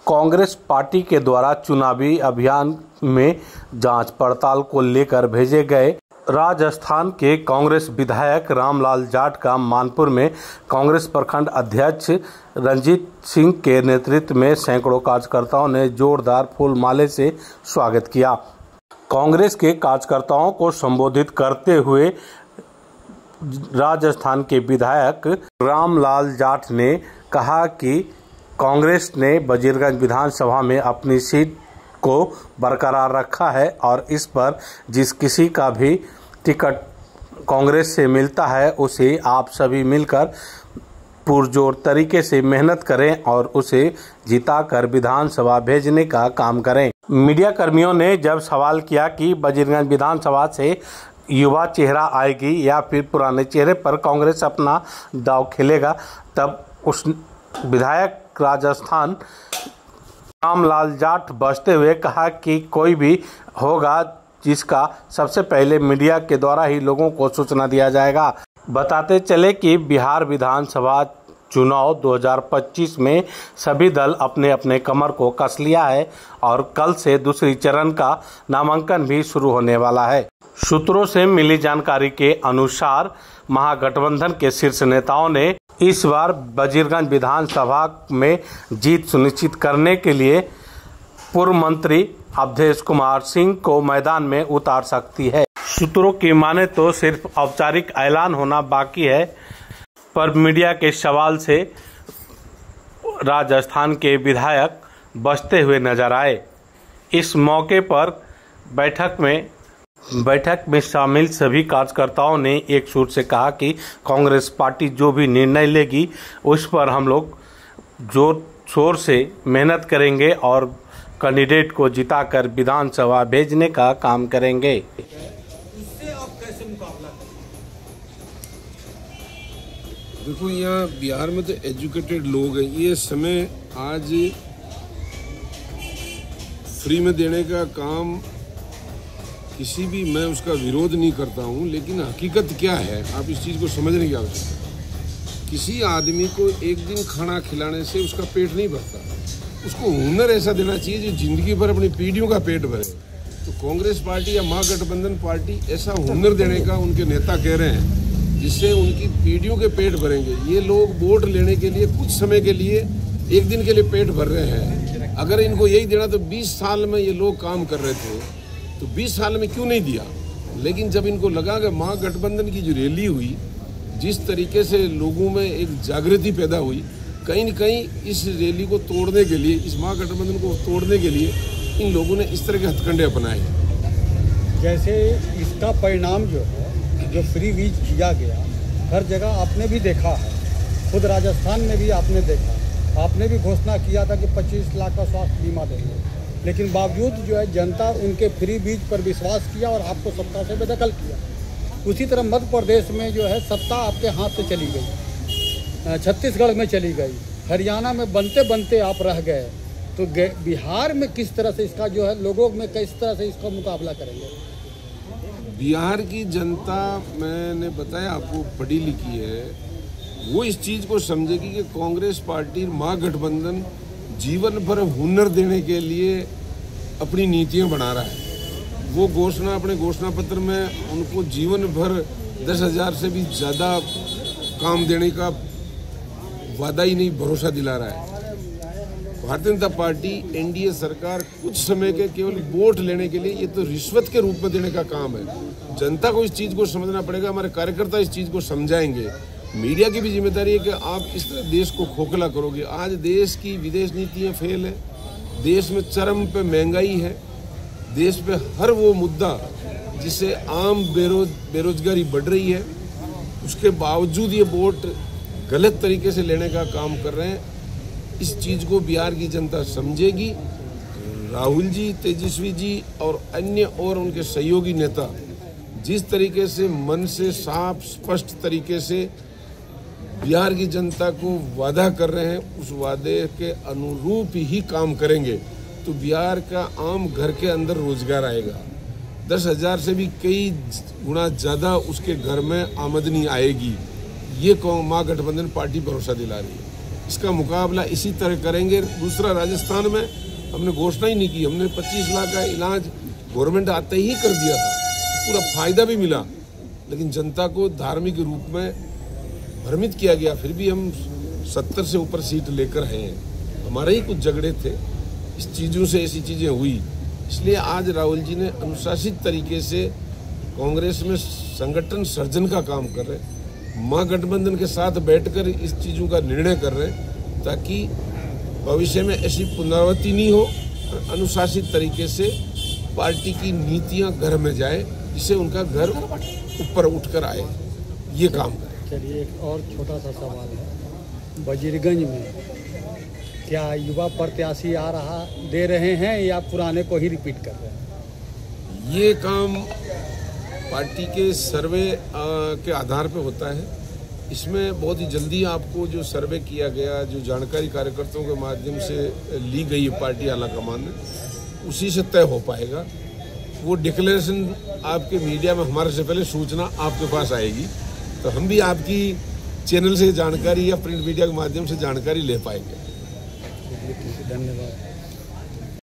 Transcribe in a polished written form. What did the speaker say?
Congress party के द्वारा चुनावी अभियान में जांच पड़ताल को लेकर भेजे गए राजस्थान के कांग्रेस विधायक रामलाल जाट का मानपुर में कांग्रेस प्रखंड अध्यक्ष रंजीत सिंह के नेतृत्व में सैकड़ों कार्यकर्ताओं ने जोरदार फूल माले से स्वागत किया। कांग्रेस के कार्यकर्ताओं को संबोधित करते हुए राजस्थान के विधायक रामलाल जाट ने कहा कि कांग्रेस ने वजीरगंज विधानसभा में अपनी सीट को बरकरार रखा है और इस पर जिस किसी का भी टिकट कांग्रेस से मिलता है उसे आप सभी मिलकर पुरजोर तरीके से मेहनत करें और उसे जिताकर विधानसभा भेजने का काम करें। मीडिया कर्मियों ने जब सवाल किया कि वजीरगंज विधानसभा से युवा चेहरा आएगी या फिर पुराने चेहरे पर कांग्रेस अपना दांव खेलेगा, तब उस विधायक राजस्थान रामलाल जाट बचते हुए कहा कि कोई भी होगा जिसका सबसे पहले मीडिया के द्वारा ही लोगों को सूचना दिया जाएगा। बताते चले कि बिहार विधानसभा चुनाव 2025 में सभी दल अपने अपने कमर को कस लिया है और कल से दूसरी चरण का नामांकन भी शुरू होने वाला है। सूत्रों से मिली जानकारी के अनुसार महागठबंधन के शीर्ष नेताओं ने इस बार वजीरगंज विधानसभा में जीत सुनिश्चित करने के लिए पूर्व मंत्री अवधेश कुमार सिंह को मैदान में उतार सकती है। सूत्रों की माने तो सिर्फ औपचारिक ऐलान होना बाकी है, पर मीडिया के सवाल से राजस्थान के विधायक बचते हुए नजर आए। इस मौके पर बैठक में शामिल सभी कार्यकर्ताओं ने एक सुर से कहा कि कांग्रेस पार्टी जो भी निर्णय लेगी उस पर हम लोग जोर शोर से मेहनत करेंगे और कैंडिडेट को जिताकर विधानसभा भेजने का काम करेंगे। इससे आप कैसे मुकाबला करेंगे? देखो, यहाँ बिहार में तो एजुकेटेड लोग हैं। ये समय आज फ्री में देने का काम किसी भी, मैं उसका विरोध नहीं करता हूँ, लेकिन हकीकत क्या है आप इस चीज़ को समझने की आवश्यकता है। किसी आदमी को एक दिन खाना खिलाने से उसका पेट नहीं भरता, उसको हुनर ऐसा देना चाहिए जो जिंदगी भर अपनी पीढ़ियों का पेट भरे। तो कांग्रेस पार्टी या महागठबंधन पार्टी ऐसा हुनर देने का उनके नेता कह रहे हैं जिससे उनकी पीढ़ियों के पेट भरेंगे। ये लोग वोट लेने के लिए कुछ समय के लिए, एक दिन के लिए पेट भर रहे हैं। अगर इनको यही देना तो 20 साल में ये लोग काम कर रहे थे, तो 20 साल में क्यों नहीं दिया? लेकिन जब इनको लगा कि महागठबंधन की जो रैली हुई, जिस तरीके से लोगों में एक जागृति पैदा हुई, कहीं न कहीं इस रैली को तोड़ने के लिए, इस महागठबंधन को तोड़ने के लिए इन लोगों ने इस तरह के हथकंडे अपनाए। जैसे इसका परिणाम जो है, जो फ्री वीज किया गया, हर जगह आपने भी देखा है, खुद राजस्थान में भी आपने देखा। आपने भी घोषणा किया था कि 25 लाख का स्वास्थ्य बीमा देंगे, लेकिन बावजूद जो है जनता उनके फ्री बीज पर विश्वास किया और आपको सत्ता से बेदखल किया। उसी तरह मध्य प्रदेश में जो है सत्ता आपके हाथ से चली गई, छत्तीसगढ़ में चली गई, हरियाणा में बनते बनते आप रह गए। तो बिहार में किस तरह से इसका जो है, लोगों में किस तरह से इसका मुकाबला करेंगे? बिहार की जनता, मैंने बताया आपको, पढ़ी लिखी है। वो इस चीज़ को समझेगी कि कांग्रेस पार्टी महागठबंधन जीवन भर हुनर देने के लिए अपनी नीतियां बना रहा है। वो घोषणा, अपने घोषणा पत्र में उनको जीवन भर 10,000 से भी ज़्यादा काम देने का वादा ही नहीं, भरोसा दिला रहा है। भारतीय जनता पार्टी, एनडीए सरकार कुछ समय के केवल वोट लेने के लिए, ये तो रिश्वत के रूप में देने का काम है। जनता को इस चीज़ को समझना पड़ेगा, हमारे कार्यकर्ता इस चीज़ को समझाएंगे। मीडिया की भी जिम्मेदारी है कि आप इस तरह देश को खोखला करोगे। आज देश की विदेश नीतियाँ फेल है, देश में चरम पे महंगाई है, देश पे हर वो मुद्दा जिससे आम बेरोजगारी बढ़ रही है, उसके बावजूद ये वोट गलत तरीके से लेने का काम कर रहे हैं। इस चीज़ को बिहार की जनता समझेगी। राहुल जी, तेजस्वी जी और अन्य और उनके सहयोगी नेता जिस तरीके से मन से साफ स्पष्ट तरीके से बिहार की जनता को वादा कर रहे हैं, उस वादे के अनुरूप ही काम करेंगे तो बिहार का आम घर के अंदर रोजगार आएगा। 10,000 से भी कई गुना ज़्यादा उसके घर में आमदनी आएगी। ये महागठबंधन पार्टी भरोसा दिला रही है। इसका मुकाबला इसी तरह करेंगे। दूसरा, राजस्थान में हमने घोषणा ही नहीं की, हमने 25 लाख का इलाज गवर्नमेंट आते ही कर दिया था, पूरा फायदा भी मिला, लेकिन जनता को धार्मिक रूप में भ्रमित किया गया। फिर भी हम 70 से ऊपर सीट लेकर आए हैं। हमारे ही कुछ झगड़े थे, इस चीज़ों से ऐसी चीज़ें हुई। इसलिए आज राहुल जी ने अनुशासित तरीके से कांग्रेस में संगठन सर्जन का काम कर रहे हैं, महागठबंधन के साथ बैठकर इस चीज़ों का निर्णय कर रहे हैं, ताकि भविष्य में ऐसी पुनरावृत्ति नहीं हो। अनुशासित तरीके से पार्टी की नीतियां घर में जाए, जिससे उनका घर ऊपर उठकर आए, ये काम करें। चलिए, एक और छोटा सा सवाल है, वजीरगंज में क्या युवा प्रत्याशी आ रहा दे रहे हैं या पुराने को ही रिपीट कर रहे हैं? ये काम पार्टी के सर्वे के आधार पर होता है। इसमें बहुत ही जल्दी आपको जो सर्वे किया गया, जो जानकारी कार्यकर्ताओं के माध्यम से ली गई है पार्टी आलाकमान ने, उसी से तय हो पाएगा। वो डिक्लेरेशन आपके मीडिया में हमारे से पहले सूचना आपके पास आएगी, तो हम भी आपकी चैनल से जानकारी या प्रिंट मीडिया के माध्यम से जानकारी ले पाएंगे। धन्यवाद।